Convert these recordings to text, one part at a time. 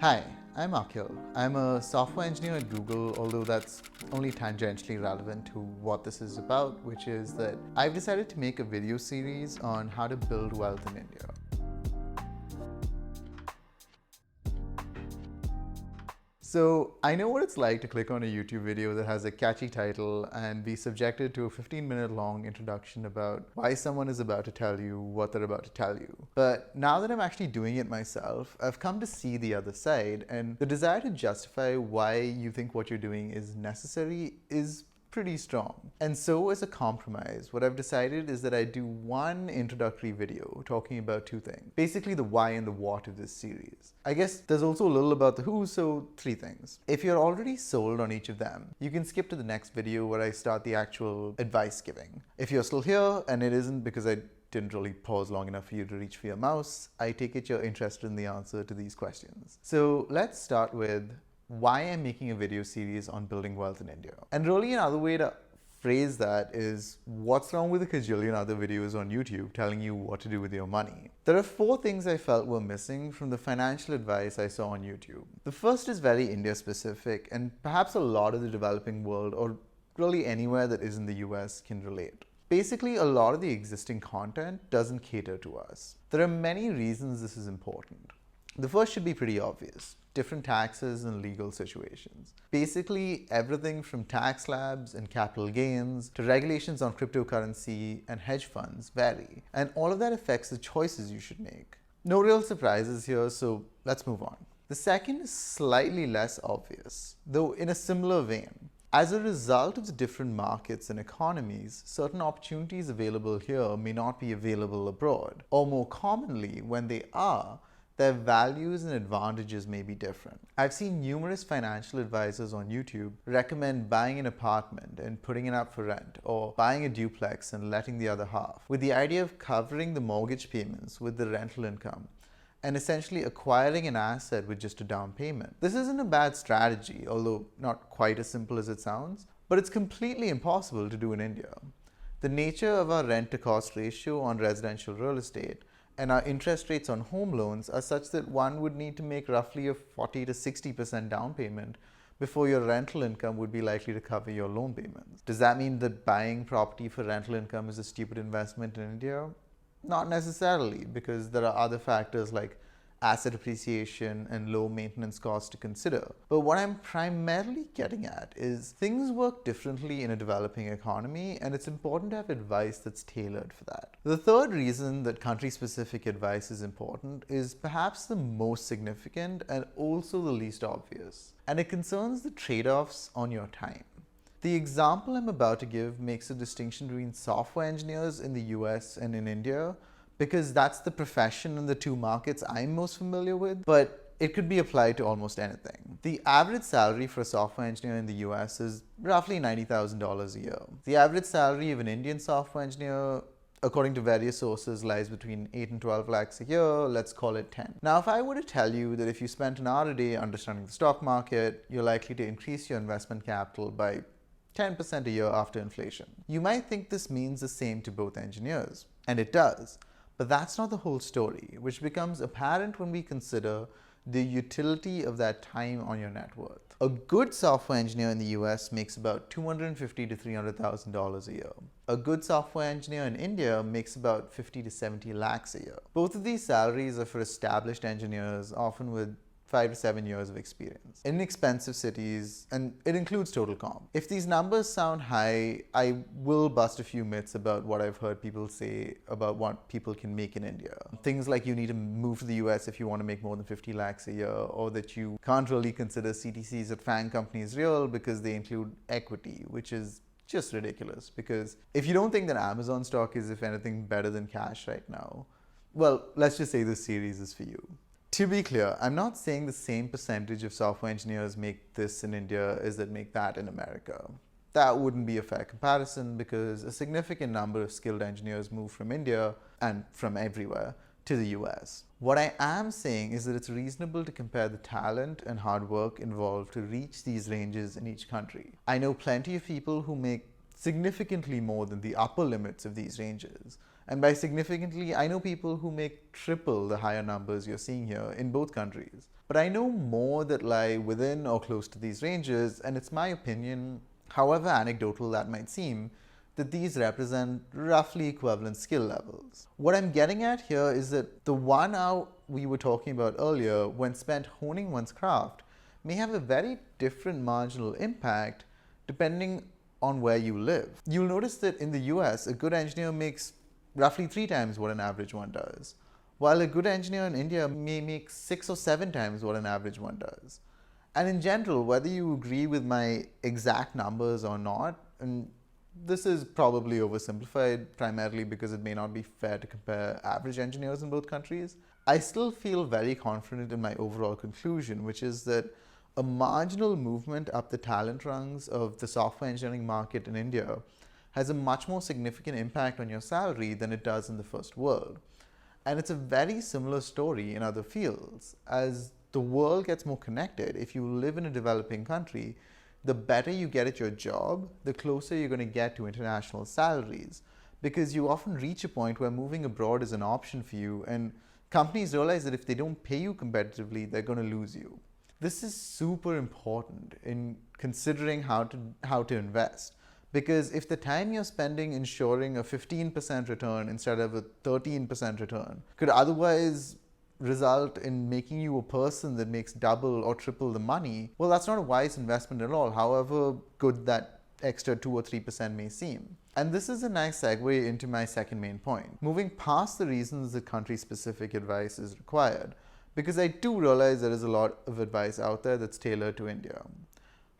Hi, I'm Akhil. I'm a software engineer at Google, although that's only tangentially relevant to what this is about, which is that I've decided to make a video series on how to build wealth in India. So I know what it's like to click on a YouTube video that has a catchy title and be subjected to a 15-minute long introduction about why someone is about to tell you what they're about to tell you. But now that I'm actually doing it myself, I've come to see the other side, and the desire to justify why you think what you're doing is necessary is pretty strong. And so as a compromise, what I've decided is that I do one introductory video talking about two things. Basically the why and the what of this series. I guess there's also a little about the who, so three things. If you're already sold on each of them, you can skip to the next video where I start the actual advice giving. If you're still here, and it isn't because I didn't really pause long enough for you to reach for your mouse, I take it you're interested in the answer to these questions. So let's start with why I'm making a video series on building wealth in India. And really another way to phrase that is what's wrong with a gajillion other videos on YouTube telling you what to do with your money? There are four things I felt were missing from the financial advice I saw on YouTube. The first is very India specific, and perhaps a lot of the developing world, or really anywhere that isn't the US, can relate. Basically, a lot of the existing content doesn't cater to us. There are many reasons this is important. The first should be pretty obvious. Different taxes and legal situations. Basically, everything from tax slabs and capital gains to regulations on cryptocurrency and hedge funds vary. And all of that affects the choices you should make. No real surprises here, so let's move on. The second is slightly less obvious, though in a similar vein. As a result of the different markets and economies, certain opportunities available here may not be available abroad, or more commonly, when they are, their values and advantages may be different. I've seen numerous financial advisors on YouTube recommend buying an apartment and putting it up for rent, or buying a duplex and letting the other half, with the idea of covering the mortgage payments with the rental income and essentially acquiring an asset with just a down payment. This isn't a bad strategy, although not quite as simple as it sounds, but it's completely impossible to do in India. The nature of our rent-to-cost ratio on residential real estate and our interest rates on home loans are such that one would need to make roughly a 40 to 60% down payment before your rental income would be likely to cover your loan payments. Does that mean that buying property for rental income is a stupid investment in India? Not necessarily, because there are other factors like asset appreciation and low maintenance costs to consider. But what I'm primarily getting at is things work differently in a developing economy, and it's important to have advice that's tailored for that. The third reason that country-specific advice is important is perhaps the most significant and also the least obvious, and it concerns the trade-offs on your time. The example I'm about to give makes a distinction between software engineers in the US and in India, because that's the profession in the two markets I'm most familiar with, but it could be applied to almost anything. The average salary for a software engineer in the US is roughly $90,000 a year. The average salary of an Indian software engineer, according to various sources, lies between 8 and 12 lakhs a year, let's call it 10. Now, if I were to tell you that if you spent an hour a day understanding the stock market, you're likely to increase your investment capital by 10% a year after inflation, you might think this means the same to both engineers. And it does. But that's not the whole story, which becomes apparent when we consider the utility of that time on your net worth. A good software engineer in the US makes about $250,000 to $300,000 a year. A good software engineer in India makes about 50 to 70 lakhs a year. Both of these salaries are for established engineers, often with 5 to 7 years of experience, in expensive cities, and it includes total comp. If these numbers sound high, I will bust a few myths about what I've heard people say about what people can make in India. Things like you need to move to the US if you want to make more than 50 lakhs a year, or that you can't really consider CTCs at FANG companies real because they include equity, which is just ridiculous. Because if you don't think that Amazon stock is, if anything, better than cash right now, well, let's just say this series is for you. To be clear, I'm not saying the same percentage of software engineers make this in India as that make that in America. That wouldn't be a fair comparison because a significant number of skilled engineers move from India and from everywhere to the US. What I am saying is that it's reasonable to compare the talent and hard work involved to reach these ranges in each country. I know plenty of people who make significantly more than the upper limits of these ranges, And by significantly, I know people who make triple the higher numbers you're seeing here in both countries. But I know more that lie within or close to these ranges, and it's my opinion, however anecdotal that might seem, that these represent roughly equivalent skill levels. What I'm getting at here is that the 1 hour we were talking about earlier, when spent honing one's craft, may have a very different marginal impact depending on where you live. You'll notice that in the US, a good engineer makes roughly 3 times what an average one does, while a good engineer in India may make 6 or 7 times what an average one does. And in general, whether you agree with my exact numbers or not, and this is probably oversimplified primarily because it may not be fair to compare average engineers in both countries, I still feel very confident in my overall conclusion, which is that a marginal movement up the talent rungs of the software engineering market in India has a much more significant impact on your salary than it does in the first world. And it's a very similar story in other fields. As the world gets more connected, if you live in a developing country, the better you get at your job, the closer you're going to get to international salaries, because you often reach a point where moving abroad is an option for you, and companies realize that if they don't pay you competitively, they're going to lose you. This is super important in considering how to invest, because if the time you're spending ensuring a 15% return instead of a 13% return could otherwise result in making you a person that makes double or triple the money, well, that's not a wise investment at all, however good that extra 2 or 3% may seem. And this is a nice segue into my second main point, moving past the reasons that country-specific advice is required, because I do realize there is a lot of advice out there that's tailored to India.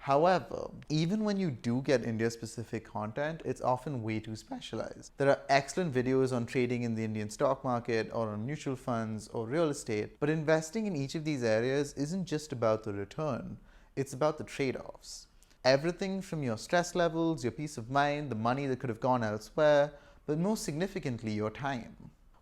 However, even when you do get India-specific content, it's often way too specialized. There are excellent videos on trading in the Indian stock market or on mutual funds or real estate, but investing in each of these areas isn't just about the return, it's about the trade-offs. Everything from your stress levels, your peace of mind, the money that could have gone elsewhere, but most significantly, your time.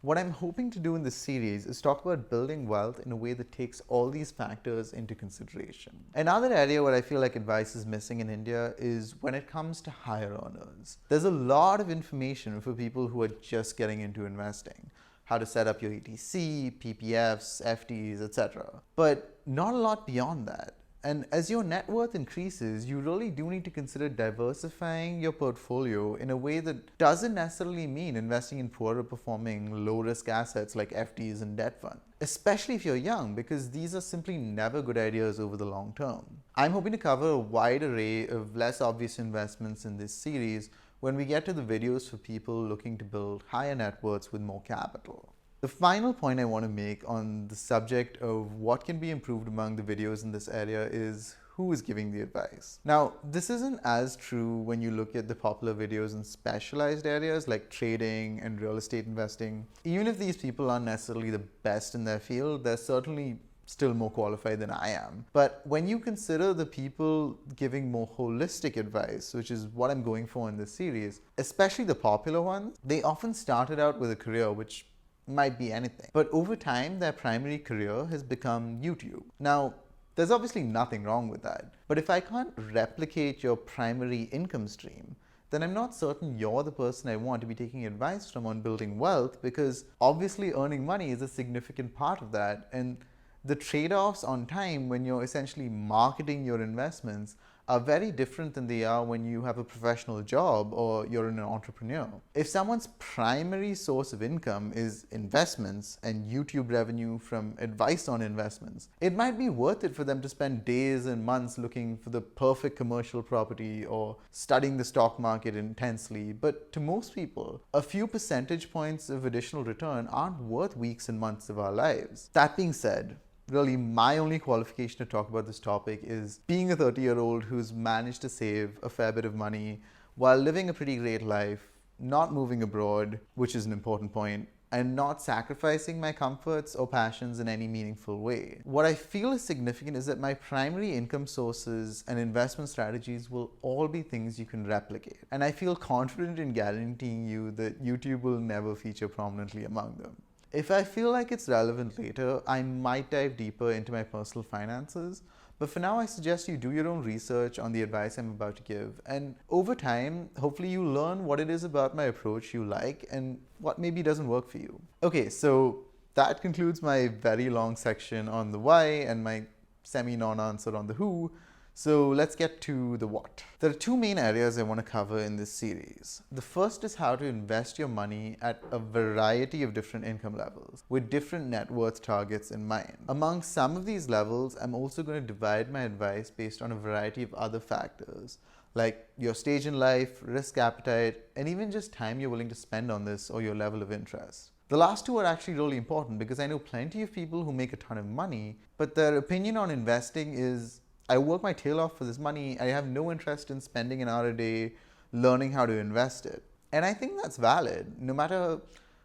What I'm hoping to do in this series is talk about building wealth in a way that takes all these factors into consideration. Another area where I feel like advice is missing in India is when it comes to higher earners. There's a lot of information for people who are just getting into investing. How to set up your ETC, PPFs, FDs, etc. But not a lot beyond that. And as your net worth increases, you really do need to consider diversifying your portfolio in a way that doesn't necessarily mean investing in poorer performing, low risk assets like FDs and debt funds, especially if you're young, because these are simply never good ideas over the long term. I'm hoping to cover a wide array of less obvious investments in this series when we get to the videos for people looking to build higher net worths with more capital. The final point I want to make on the subject of what can be improved among the videos in this area is who is giving the advice. Now, this isn't as true when you look at the popular videos in specialized areas like trading and real estate investing. Even if these people aren't necessarily the best in their field, they're certainly still more qualified than I am. But when you consider the people giving more holistic advice, which is what I'm going for in this series, especially the popular ones, they often started out with a career which might be anything. But over time, their primary career has become YouTube. Now, there's obviously nothing wrong with that. But if I can't replicate your primary income stream, then I'm not certain you're the person I want to be taking advice from on building wealth, because obviously earning money is a significant part of that. And the trade-offs on time when you're essentially marketing your investments are very different than they are when you have a professional job or you're an entrepreneur. If someone's primary source of income is investments and YouTube revenue from advice on investments, it might be worth it for them to spend days and months looking for the perfect commercial property or studying the stock market intensely. But to most people, a few percentage points of additional return aren't worth weeks and months of our lives. That being said, really, my only qualification to talk about this topic is being a 30-year-old who's managed to save a fair bit of money while living a pretty great life, not moving abroad, which is an important point, and not sacrificing my comforts or passions in any meaningful way. What I feel is significant is that my primary income sources and investment strategies will all be things you can replicate. And I feel confident in guaranteeing you that YouTube will never feature prominently among them. If I feel like it's relevant later, I might dive deeper into my personal finances. But for now, I suggest you do your own research on the advice I'm about to give. And over time, hopefully you learn what it is about my approach you like and what maybe doesn't work for you. Okay, so that concludes my very long section on the why and my semi-non-answer on the who. So let's get to the what. There are two main areas I want to cover in this series. The first is how to invest your money at a variety of different income levels with different net worth targets in mind. Among some of these levels, I'm also going to divide my advice based on a variety of other factors like your stage in life, risk appetite, and even just time you're willing to spend on this or your level of interest. The last two are actually really important because I know plenty of people who make a ton of money, but their opinion on investing is, I work my tail off for this money. I have no interest in spending an hour a day learning how to invest it. And I think that's valid. No matter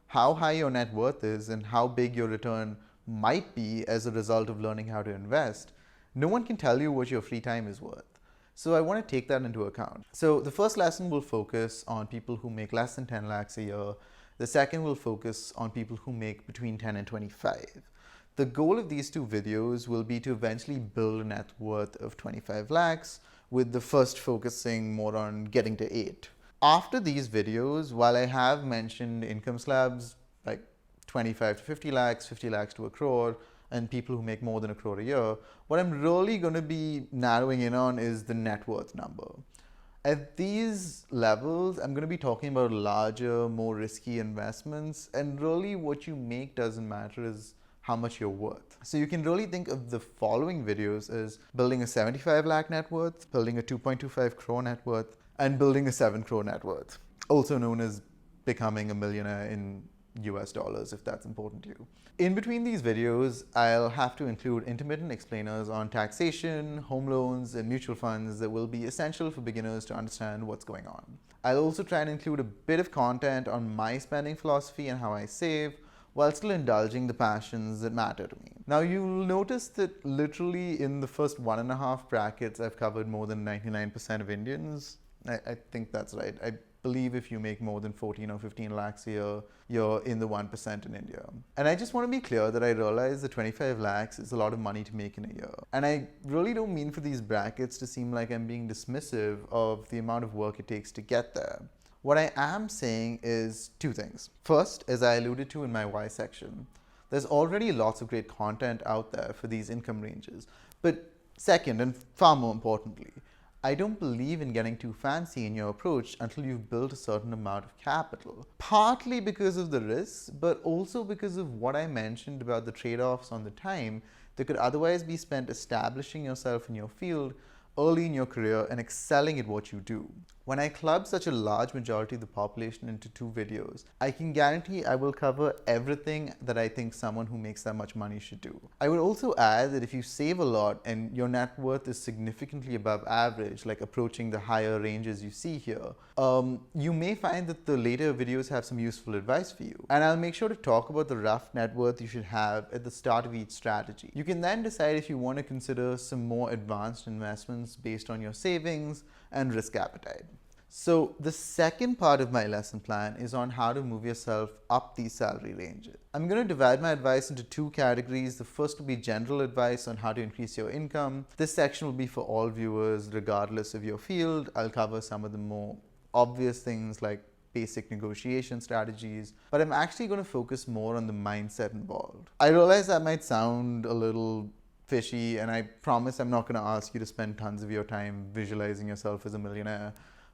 how high your net worth is and how big your return might be as a result of learning how to invest, no one can tell you what your free time is worth. So I want to take that into account. So the first lesson will focus on people who make less than 10 lakhs a year. The second will focus on people who make between 10 and 25. The goal of these two videos will be to eventually build a net worth of 25 lakhs, with the first focusing more on getting to 8. After these videos, while I have mentioned income slabs like 25 to 50 lakhs, 50 lakhs to a crore, and people who make more than a crore a year, what I'm really going to be narrowing in on is the net worth number. At these levels, I'm going to be talking about larger, more risky investments, and really what you make doesn't matter is how much you're worth. So you can really think of the following videos as building a 75 lakh net worth, building a 2.25 crore net worth, and building a 7 crore net worth, also known as becoming a millionaire in US dollars, if that's important to you. In between these videos, I'll have to include intermittent explainers on taxation, home loans, and mutual funds that will be essential for beginners to understand what's going on. I'll also try and include a bit of content on my spending philosophy and how I save, while still indulging the passions that matter to me. Now you'll notice that literally in the first 1.5 brackets, I've covered more than 99% of Indians. I think that's right. I believe if you make more than 14 or 15 lakhs a year, you're in the 1% in India. And I just want to be clear that I realize that 25 lakhs is a lot of money to make in a year. And I really don't mean for these brackets to seem like I'm being dismissive of the amount of work it takes to get there. What I am saying is two things. First, as I alluded to in my why section, there's already lots of great content out there for these income ranges. But second, and far more importantly, I don't believe in getting too fancy in your approach until you've built a certain amount of capital. Partly because of the risks, but also because of what I mentioned about the trade-offs on the time that could otherwise be spent establishing yourself in your field early in your career and excelling at what you do. When I club such a large majority of the population into 2 videos, I can guarantee I will cover everything that I think someone who makes that much money should do. I would also add that if you save a lot and your net worth is significantly above average, like approaching the higher ranges you see here, you may find that the later videos have some useful advice for you. And I'll make sure to talk about the rough net worth you should have at the start of each strategy. You can then decide if you want to consider some more advanced investments based on your savings and risk appetite. So the second part of my lesson plan is on how to move yourself up these salary ranges. I'm going to divide my advice into 2 categories. The first will be general advice on how to increase your income. This section will be for all viewers regardless of your field. I'll cover some of the more obvious things like basic negotiation strategies, but I'm actually going to focus more on the mindset involved. I realize that might sound a little fishy, and I promise I'm not going to ask you to spend tons of your time visualizing yourself as a millionaire.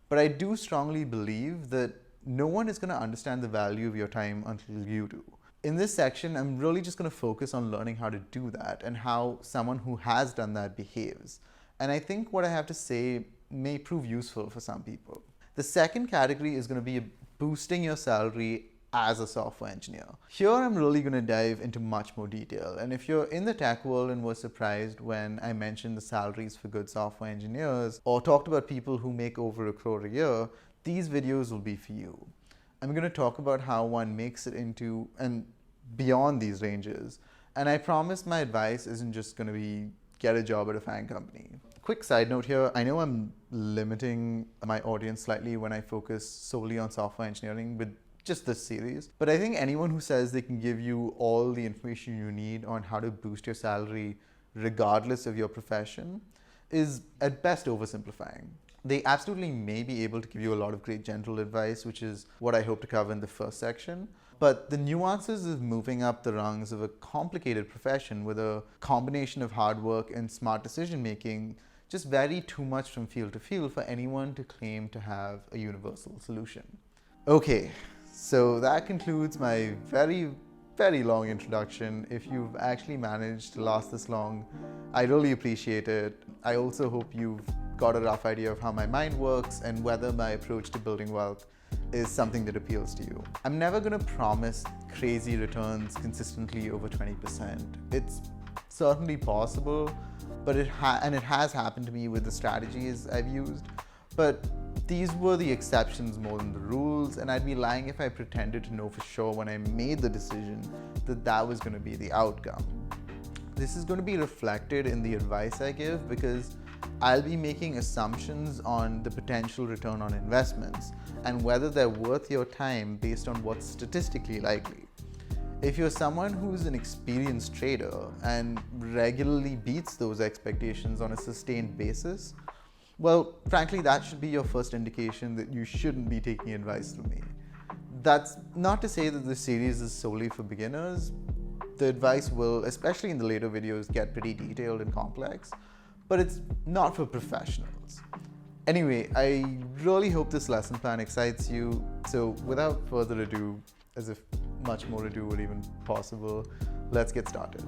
But I do strongly believe that no one is going to understand the value of your time until you do. In this section, I'm really just going to focus on learning how to do that and how someone who has done that behaves. And I think what I have to say may prove useful for some people. The second category is going to be boosting your salary as a software engineer. Here I'm really going to dive into much more detail, and if you're in the tech world and were surprised when I mentioned the salaries for good software engineers or talked about people who make over a crore a year, these videos will be for you. I'm going to talk about how one makes it into and beyond these ranges, and I promise my advice isn't just going to be get a job at a FAANG company. Quick side note here, I know I'm limiting my audience slightly when I focus solely on software engineering, but just this series. But I think anyone who says they can give you all the information you need on how to boost your salary regardless of your profession is at best oversimplifying. They absolutely may be able to give you a lot of great general advice, which is what I hope to cover in the first section. But the nuances of moving up the rungs of a complicated profession with a combination of hard work and smart decision making just vary too much from field to field for anyone to claim to have a universal solution. Okay, so that concludes my very long introduction. If you've actually managed to last this long, I really appreciate it. I also hope you've got a rough idea of how my mind works and whether my approach to building wealth is something that appeals to you. I'm never going to promise crazy returns consistently over 20%. It's certainly possible, but it has happened to me with the strategies I've used. But these were the exceptions more than the rules, and I'd be lying if I pretended to know for sure when I made the decision that that was going to be the outcome. This is going to be reflected in the advice I give because I'll be making assumptions on the potential return on investments and whether they're worth your time based on what's statistically likely. If you're someone who's an experienced trader and regularly beats those expectations on a sustained basis, well, frankly, that should be your first indication that you shouldn't be taking advice from me. That's not to say that this series is solely for beginners. The advice will, especially in the later videos, get pretty detailed and complex, but it's not for professionals. Anyway, I really hope this lesson plan excites you. So without further ado, as if much more ado were even possible, let's get started.